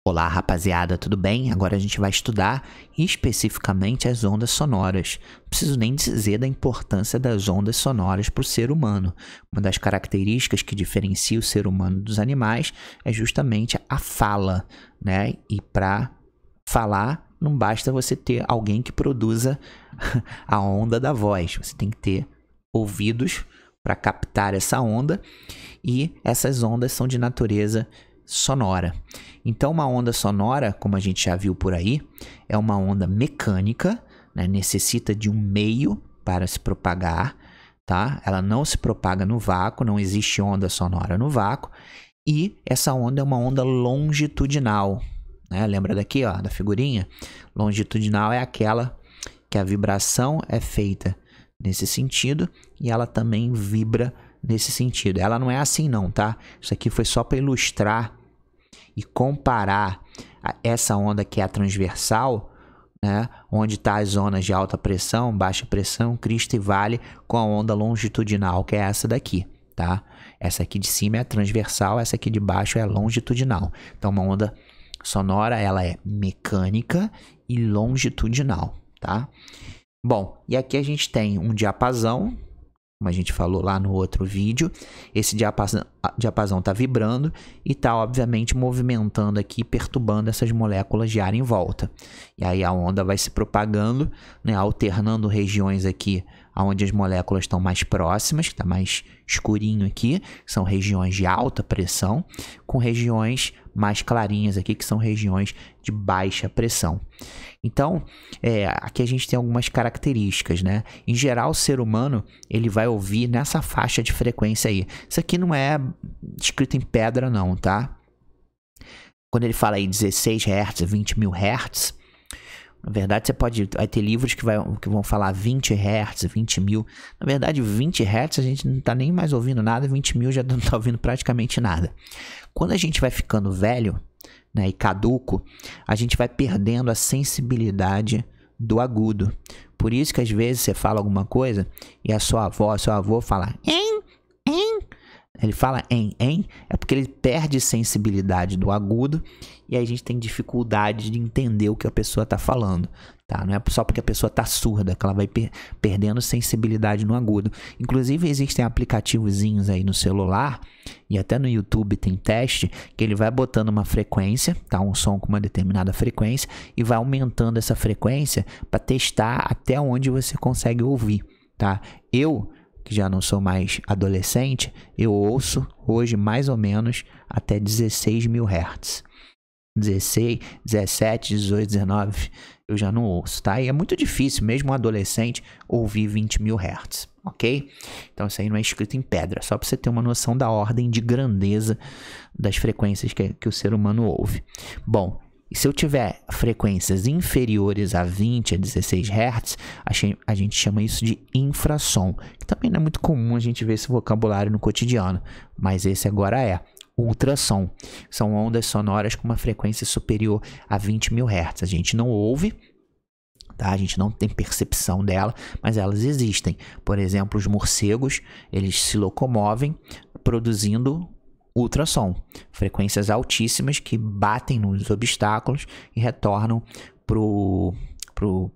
Olá, rapaziada, tudo bem? Agora a gente vai estudar especificamente as ondas sonoras. Não preciso nem dizer da importância das ondas sonoras para o ser humano. Uma das características que diferencia o ser humano dos animais é justamente a fala, né? E para falar, não basta você ter alguém que produza a onda da voz. Você tem que ter ouvidos para captar essa onda, e essas ondas são de natureza sonora. Então, uma onda sonora, como a gente já viu por aí, é uma onda mecânica, né? Necessita de um meio para se propagar, tá? Ela não se propaga no vácuo, não existe onda sonora no vácuo, e essa onda é uma onda longitudinal, né? Lembra daqui, ó, da figurinha? Longitudinal é aquela que a vibração é feita nesse sentido e ela também vibra nesse sentido. Ela não é assim não, tá? Isso aqui foi só para ilustrar e comparar essa onda que é a transversal, né? Onde está as zonas de alta pressão, baixa pressão, crista e vale, com a onda longitudinal, que é essa daqui, tá? Essa aqui de cima é a transversal, essa aqui de baixo é a longitudinal. Então, uma onda sonora, ela é mecânica e longitudinal, tá? Bom, e aqui a gente tem um diapasão, como a gente falou lá no outro vídeo. Esse diapasão está vibrando e está, obviamente, movimentando aqui, perturbando essas moléculas de ar em volta. E aí a onda vai se propagando, né, alternando regiões aqui onde as moléculas estão mais próximas, que está mais escurinho aqui, são regiões de alta pressão, com regiões mais clarinhas aqui, que são regiões de baixa pressão. Então, aqui a gente tem algumas características, né? Em geral, o ser humano, ele vai ouvir nessa faixa de frequência aí. Isso aqui não é escrito em pedra não, tá? Quando ele fala aí 16 Hz, 20 mil Hz, na verdade vai ter livros que vão falar 20 Hz, 20 mil. Na verdade, 20 Hz a gente não está nem mais ouvindo nada, 20 mil já não está ouvindo praticamente nada. Quando a gente vai ficando velho, né, e caduco, a gente vai perdendo a sensibilidade do agudo. Por isso que às vezes você fala alguma coisa e a sua avó, seu avô fala em. Ele fala em, é porque ele perde sensibilidade do agudo e aí a gente tem dificuldade de entender o que a pessoa está falando, tá? Não é só porque a pessoa está surda que ela vai perdendo sensibilidade no agudo. Inclusive existem aplicativozinhos aí no celular e até no YouTube tem teste que ele vai botando uma frequência, tá? Um som com uma determinada frequência e vai aumentando essa frequência para testar até onde você consegue ouvir, tá? Que já não sou mais adolescente, eu ouço hoje mais ou menos até 16 mil Hz. 16, 17, 18, 19, eu já não ouço, tá? E é muito difícil, mesmo um adolescente, ouvir 20 mil Hz, ok? Então isso aí não é escrito em pedra, só para você ter uma noção da ordem de grandeza das frequências que o ser humano ouve. Bom, e se eu tiver frequências inferiores a 20 a 16 Hz, a gente chama isso de infrassom, que também não é muito comum a gente ver esse vocabulário no cotidiano, mas esse agora é ultrassom. São ondas sonoras com uma frequência superior a 20 mil Hz. A gente não ouve, tá? A gente não tem percepção dela, mas elas existem. Por exemplo, os morcegos, eles se locomovem produzindo ultrassom, frequências altíssimas que batem nos obstáculos e retornam pro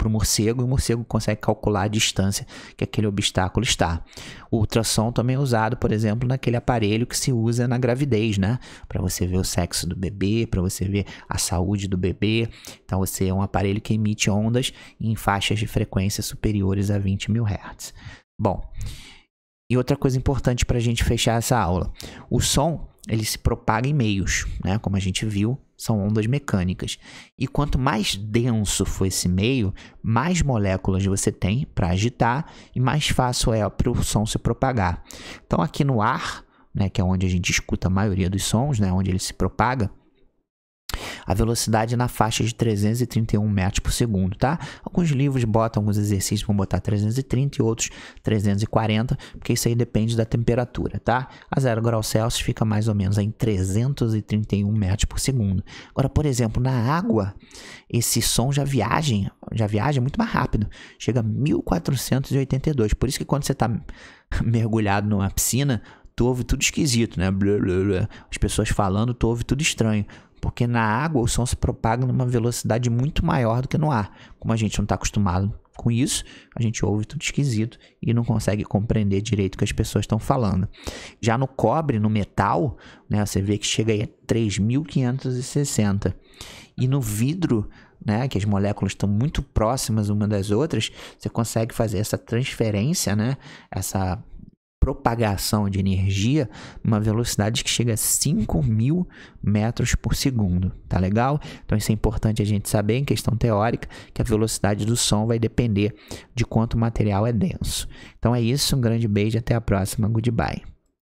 morcego, e o morcego consegue calcular a distância que aquele obstáculo está. O ultrassom também é usado, por exemplo, naquele aparelho que se usa na gravidez, né? Para você ver o sexo do bebê, para você ver a saúde do bebê. Então, você é um aparelho que emite ondas em faixas de frequência superiores a 20 mil Hz. Bom, e outra coisa importante para a gente fechar essa aula. O som, ele se propaga em meios, né? Como a gente viu, são ondas mecânicas. E quanto mais denso for esse meio, mais moléculas você tem para agitar e mais fácil é para o som se propagar. Então, aqui no ar, né, que é onde a gente escuta a maioria dos sons, né, onde ele se propaga, a velocidade é na faixa de 331 metros por segundo, tá? Alguns livros botam, alguns exercícios vão botar 330 e outros 340, porque isso aí depende da temperatura, tá? A 0 graus Celsius fica mais ou menos em 331 metros por segundo. Agora, por exemplo, na água, esse som já viaja muito mais rápido, chega a 1482. Por isso que quando você está mergulhado numa piscina, tu ouve tudo esquisito, né? Blá, blá, blá. As pessoas falando, tu ouve tudo estranho. porque na água o som se propaga numa velocidade muito maior do que no ar. Como a gente não está acostumado com isso, a gente ouve tudo esquisito e não consegue compreender direito o que as pessoas estão falando. Já no cobre, no metal, né, você vê que chega aí a 3.560. E no vidro, né, que as moléculas estão muito próximas umas das outras, você consegue fazer essa transferência, né, essa propagação de energia numa velocidade que chega a 5.000 metros por segundo, tá legal? Então isso é importante a gente saber em questão teórica, que a velocidade do som vai depender de quanto o material é denso. Então é isso, um grande beijo, até a próxima, goodbye.